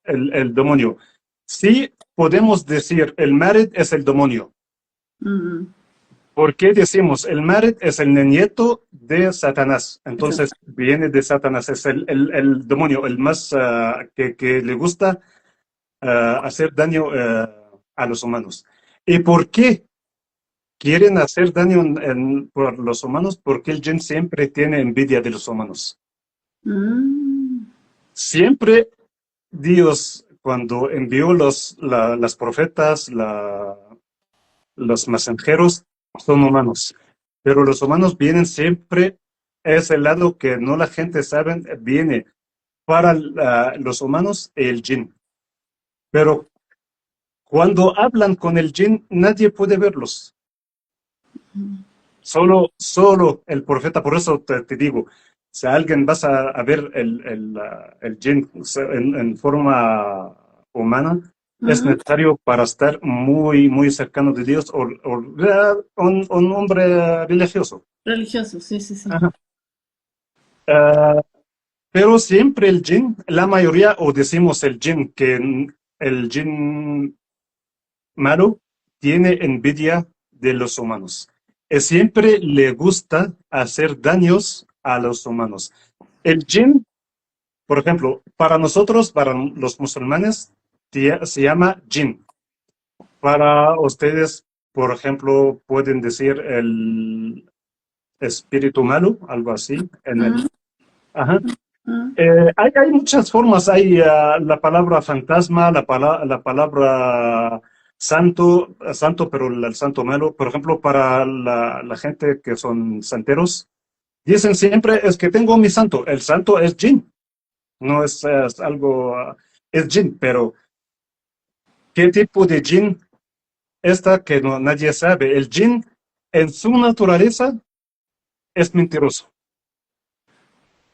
el demonio. Sí podemos decir el Mared es el demonio. ¿Por qué decimos el Mared es el nieto de Satanás? Entonces viene de Satanás, es el demonio, el más que le gusta hacer daño a los humanos. ¿Y por qué quieren hacer daño por los humanos? Porque el jinn siempre tiene envidia de los humanos. Siempre Dios, cuando envió las profetas, los mensajeros, son humanos. Pero los humanos vienen siempre, es el lado que no la gente sabe, viene para los humanos el jinn. Pero cuando hablan con el jinn, nadie puede verlos. Solo el profeta, por eso te digo, si alguien vas a ver el jinn en forma humana, es necesario para estar muy cercano de Dios o un hombre religioso. Religioso, sí. Pero siempre el jinn, la mayoría, o decimos el jinn, que el jinn malo tiene envidia de los humanos. Y siempre le gusta hacer daños a los humanos. El jinn, por ejemplo, para nosotros, para los musulmanes, se llama jinn. Para ustedes, por ejemplo, pueden decir el espíritu malo, algo así. Ajá. Hay muchas formas. Hay la palabra fantasma, la palabra santo, pero el santo malo. Por ejemplo, para la gente que son santeros, dicen siempre es que tengo mi santo. El santo es jinn. No es algo, es jinn, pero ¿qué tipo de jinn? Esta que nadie sabe. El jinn en su naturaleza es mentiroso.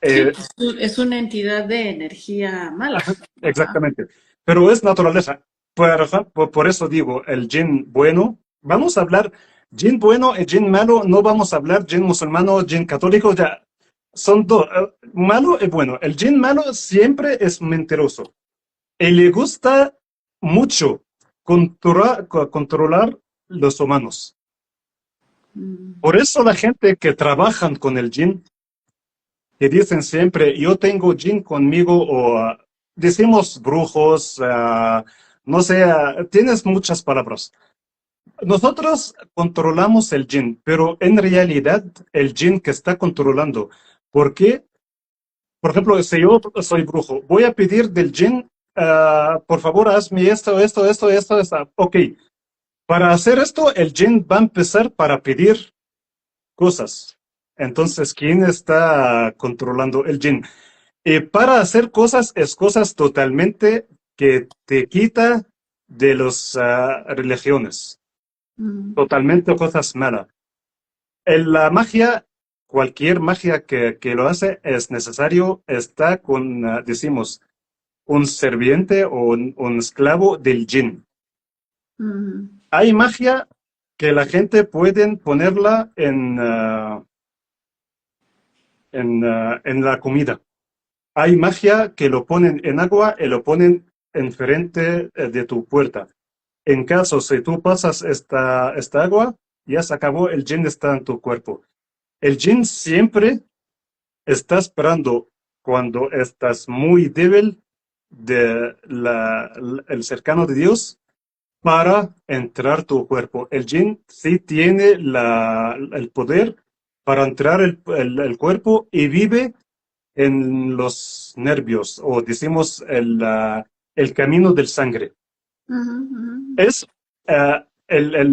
Sí, es una entidad de energía mala. Exactamente. Pero es naturaleza. Por eso digo, el jinn bueno, vamos a hablar jinn bueno y jinn malo, no vamos a hablar jinn musulmano, jinn católico, ya son dos, malo y bueno. El jinn malo siempre es mentiroso y le gusta mucho controlar los humanos. Por eso la gente que trabajan con el jinn, que dicen siempre, yo tengo jinn conmigo, o decimos brujos, no sé, tienes muchas palabras. Nosotros controlamos el jinn, pero en realidad el jinn que está controlando. ¿Por qué? Por ejemplo, si yo soy brujo, voy a pedir del jinn, por favor, hazme esto. Ok, para hacer esto, el jinn va a empezar para pedir cosas. Entonces, ¿quién está controlando el jinn? Para hacer cosas, es cosas totalmente que te quita de las religiones. Totalmente cosas malas. En la magia, cualquier magia que lo hace, es necesario estar con, decimos, un serviente o un esclavo del jinn. Hay magia que la gente puede ponerla en la comida. Hay magia que lo ponen en agua y lo ponen enfrente de tu puerta. En caso, si tú pasas esta agua, ya se acabó, el jinn está en tu cuerpo. El jinn siempre está esperando cuando estás muy débil el cercano de Dios para entrar tu cuerpo. El jinn sí tiene el poder para entrar el cuerpo y vive en los nervios, o decimos el camino del sangre. Es,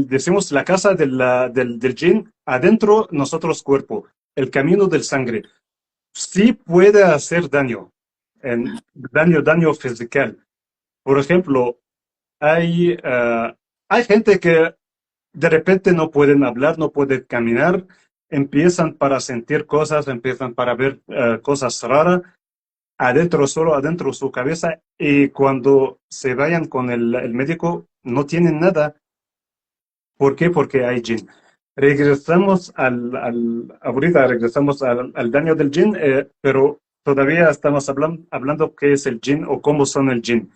decimos, la casa del jinn, adentro nosotros cuerpo, el camino del sangre. Sí puede hacer daño, daño físico. Por ejemplo, hay gente que de repente no pueden hablar, no pueden caminar, empiezan para sentir cosas, empiezan para ver cosas raras, solo adentro de su cabeza, y cuando se vayan con el médico no tienen nada. ¿Por qué? Porque hay jinn. Regresamos ahorita regresamos al daño del jinn, pero todavía estamos hablando qué es el jinn o cómo son el jinn.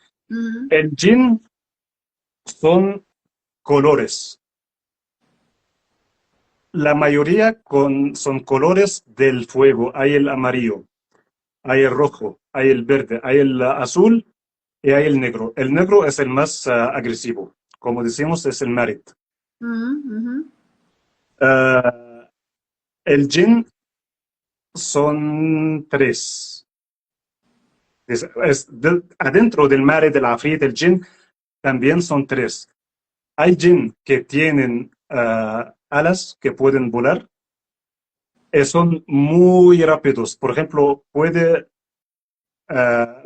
El jinn son colores. La mayoría son colores del fuego. Hay el amarillo, hay el rojo, hay el verde, hay el azul y hay el negro. El negro es el más agresivo. Como decimos, es el Marit. El jinn son tres. Adentro del Marit, del Afrit, del jinn, también son tres. Hay jinn que tienen alas que pueden volar. Son muy rápidos. Por ejemplo, puede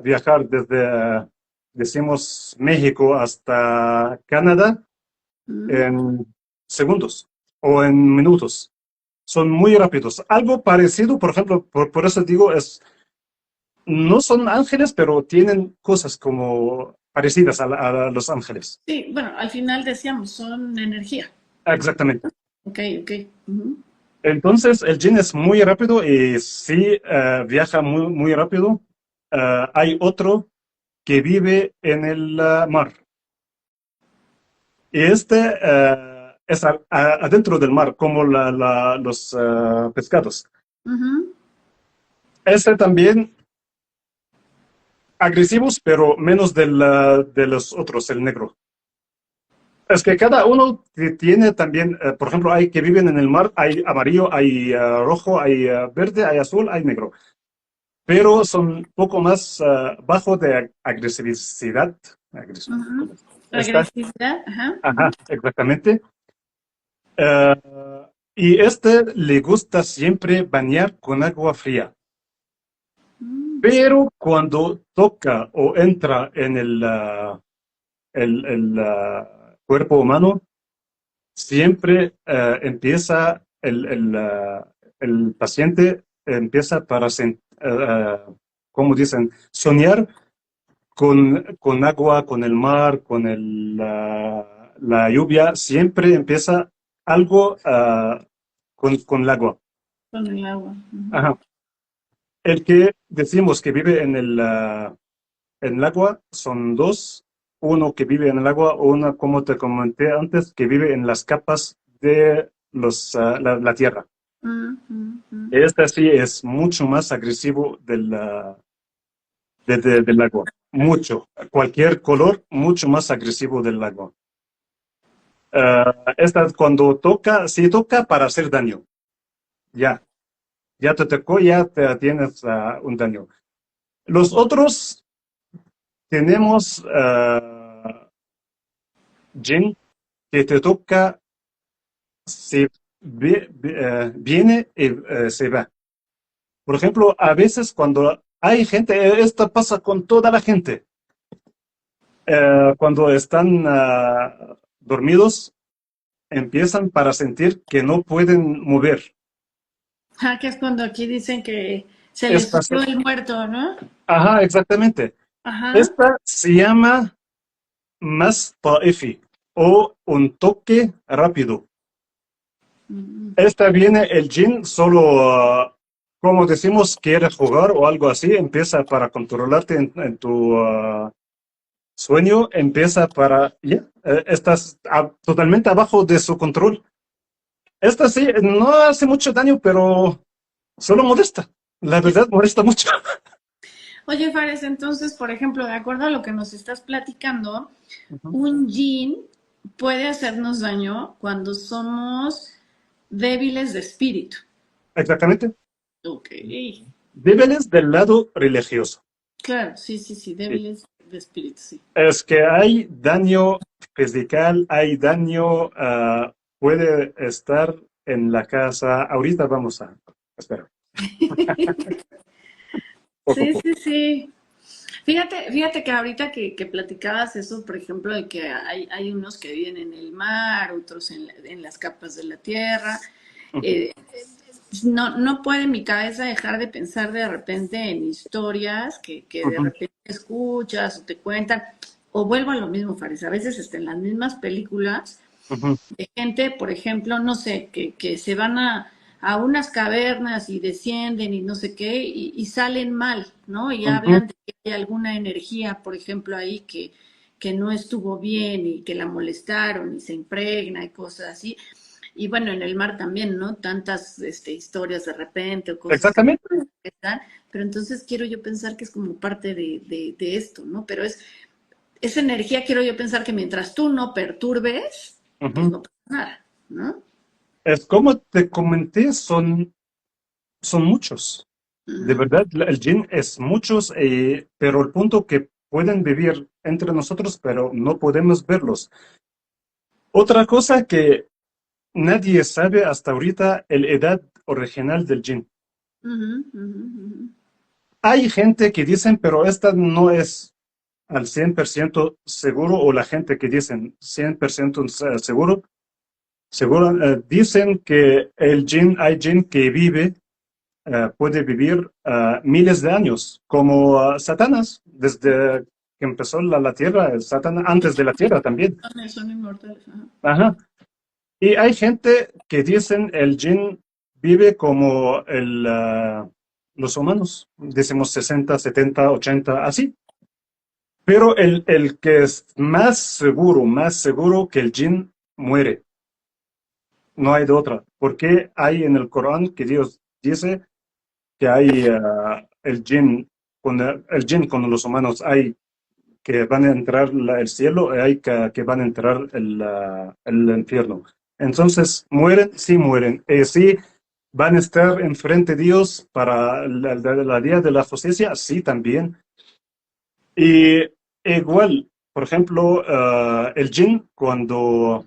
viajar desde, decimos, México hasta Canadá en segundos o en minutos. Son muy rápidos. Algo parecido, por ejemplo, por eso digo, no son ángeles, pero tienen cosas como parecidas a los ángeles. Sí, bueno, al final decíamos, son energía. Exactamente. Ok. Entonces, el jinn es muy rápido y sí viaja muy rápido. Hay otro que vive en el mar. Y este es adentro del mar, como los pescados. Este también agresivos, pero menos de los otros, el negro. Es que cada uno tiene también, por ejemplo, hay que viven en el mar, hay amarillo, hay rojo, hay verde, hay azul, hay negro. Pero son poco más bajo de agresividad. Agresividad, ajá. Ajá, exactamente. Y le gusta siempre bañar con agua fría. Pero cuando toca o entra en el cuerpo humano, siempre empieza el paciente empieza como dicen, soñar con agua, con el mar, con la lluvia, siempre empieza algo con el agua. Con el agua. Ajá. El que decimos que vive en el agua son dos. Uno que vive en el agua, o una, como te comenté antes, que vive en las capas de la tierra. Este sí es mucho más agresivo del agua. Mucho. Cualquier color, mucho más agresivo del agua. Esta cuando toca, sí toca para hacer daño. Ya te tocó, ya te tienes un daño. Los otros tenemos Jin, que te toca, viene y se va. Por ejemplo, a veces cuando hay gente, esto pasa con toda la gente, cuando están dormidos, empiezan para sentir que no pueden mover. Que es cuando aquí dicen que se les subió el muerto, ¿no? Ajá, exactamente. Ajá. Esta se llama Mas Ta'ifi o un toque rápido. Esta viene el jin solo, como decimos, quiere jugar o algo así, empieza para controlarte en tu sueño, empieza para, estás totalmente abajo de su control. Esta sí, no hace mucho daño, pero solo molesta. La verdad, molesta mucho. Oye, Fares, entonces, por ejemplo, de acuerdo a lo que nos estás platicando, un yin puede hacernos daño cuando somos débiles de espíritu. Exactamente. Ok. Débiles del lado religioso. Claro, sí, débiles de espíritu, sí. Es que hay daño físico, hay daño, puede estar en la casa. Ahorita vamos a esperar. Sí. Fíjate que ahorita que platicabas eso, por ejemplo, de que hay unos que viven en el mar, otros en las capas de la tierra. No puede mi cabeza dejar de pensar de repente en historias que de repente escuchas o te cuentan, o vuelvo a lo mismo, Fares, a veces en las mismas películas de gente, por ejemplo, no sé, que se van a a unas cavernas y descienden y no sé qué, y salen mal, ¿no? Y Ujú. hablan de que hay alguna energía, por ejemplo, ahí que no estuvo bien y que la molestaron y se impregna y cosas así. Y bueno, en el mar también, ¿no? Tantas historias de repente o cosas que Exactamente. están, pero entonces quiero yo pensar que es como parte de esto, ¿no? Pero esa energía quiero yo pensar que mientras tú no perturbes, pues Ujú. no pasa nada, ¿no? Es como te comenté, son muchos. De Ujú, verdad, el jin es muchos, pero el punto que pueden vivir entre nosotros, pero no podemos verlos. Otra cosa que nadie sabe hasta ahorita, la edad original del jin. ujú, ujú, ujú. Hay gente que dicen, pero esta no es al 100% seguro, o la gente que dicen 100% seguro, dicen que el jin, hay jin que vive, puede vivir miles de años, como Satanás, desde que empezó la tierra, Satanás, antes de la tierra también. Son inmortales, ajá. Ajá. Y hay gente que dicen el jin vive como los humanos, decimos 60, 70, 80, así. Pero el que es más seguro que el jin muere, no hay de otra. Porque hay en el Corán que Dios dice que hay el jin con los humanos, hay que van a entrar el cielo y hay que van a entrar el infierno. Entonces, mueren, sí mueren. Sí, van a estar enfrente de Dios para la día de la justicia, sí también. Y igual, por ejemplo, el jin, cuando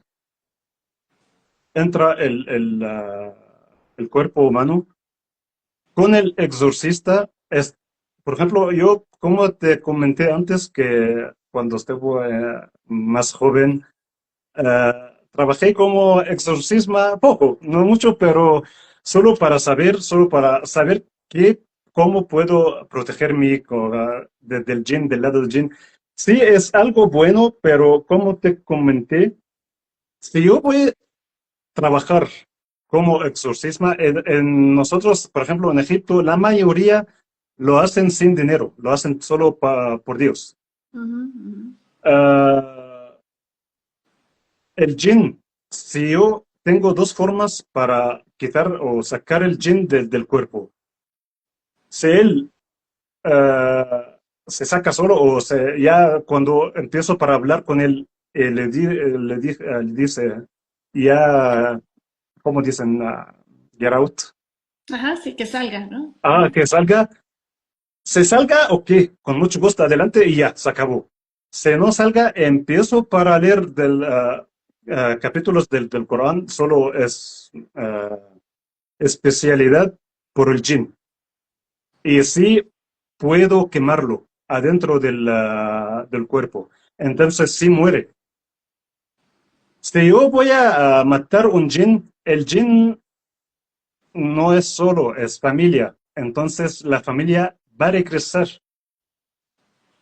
entra el cuerpo humano, con el exorcista, por ejemplo, yo, como te comenté antes, que cuando estuve más joven, trabajé como exorcisma poco, no mucho, pero solo para saber cómo puedo protegerme del jin, del lado del jin. Sí, es algo bueno, pero como te comenté, si yo voy a trabajar como exorcisma, nosotros, por ejemplo, en Egipto, la mayoría lo hacen sin dinero, lo hacen solo por Dios. Ujú, ujú. Ah, el jin, si yo tengo dos formas para quitar o sacar el jin del cuerpo. Si él se saca solo ya cuando empiezo para hablar con él, le dice, ya, ¿cómo dicen? Get out. Ajá, sí, que salga, ¿no? Que salga. Se salga, ok, con mucho gusto, adelante y ya, se acabó. Se no salga, empiezo para leer capítulos del Corán, solo es especialidad por el jin. Y sí puedo quemarlo adentro del cuerpo. Entonces sí muere. Si yo voy a matar un jin, el jin no es solo, es familia. Entonces la familia va a regresar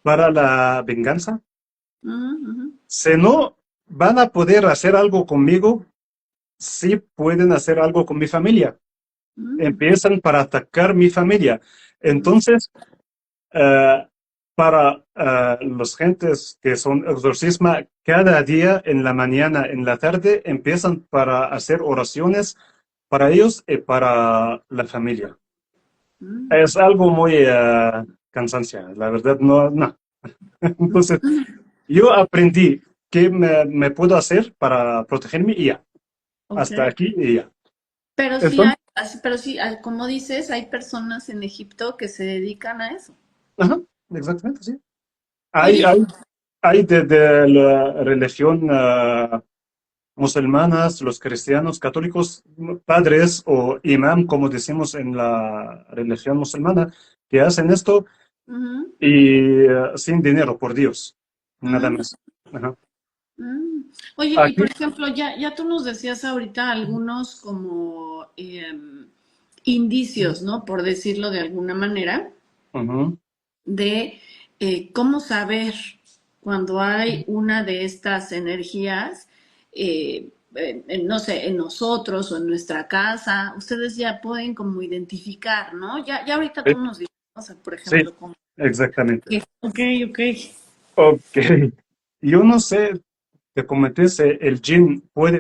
para la venganza. Ujú, ujú, Si no van a poder hacer algo conmigo, sí pueden hacer algo con mi familia. ujú, Empiezan para atacar mi familia. ujú, Entonces, para los gentes que son exorcisma, cada día en la mañana, en la tarde, empiezan para hacer oraciones para ellos y para la familia. ujú, Es algo muy cansancia, la verdad, no, no. Entonces, ujú. yo aprendí qué me puedo hacer para protegerme y ya. Ok. Hasta aquí y ya. Pero sí Entonces, como dices, hay personas en Egipto que se dedican a eso. ajá, exactamente, sí. Hay, Oye, hay, hay de la religión musulmanas, los cristianos, católicos, padres o imam, como decimos en la religión musulmana, que hacen esto ujú, y sin dinero, por Dios, nada ujú, más. Ajá. mm. Oye, y Aquí, por ejemplo, ya tú nos decías ahorita algunos como indicios, ¿no? Por decirlo de alguna manera, ujú, de cómo saber cuando hay una de estas energías. no sé, en nosotros o en nuestra casa, ustedes ya pueden como identificar, ¿no? Ya ahorita Sí, tú nos dices, o sea, por sí, ejemplo, como, exactamente. ok, ok. Ok. Yo no sé, te comenté, el gin puede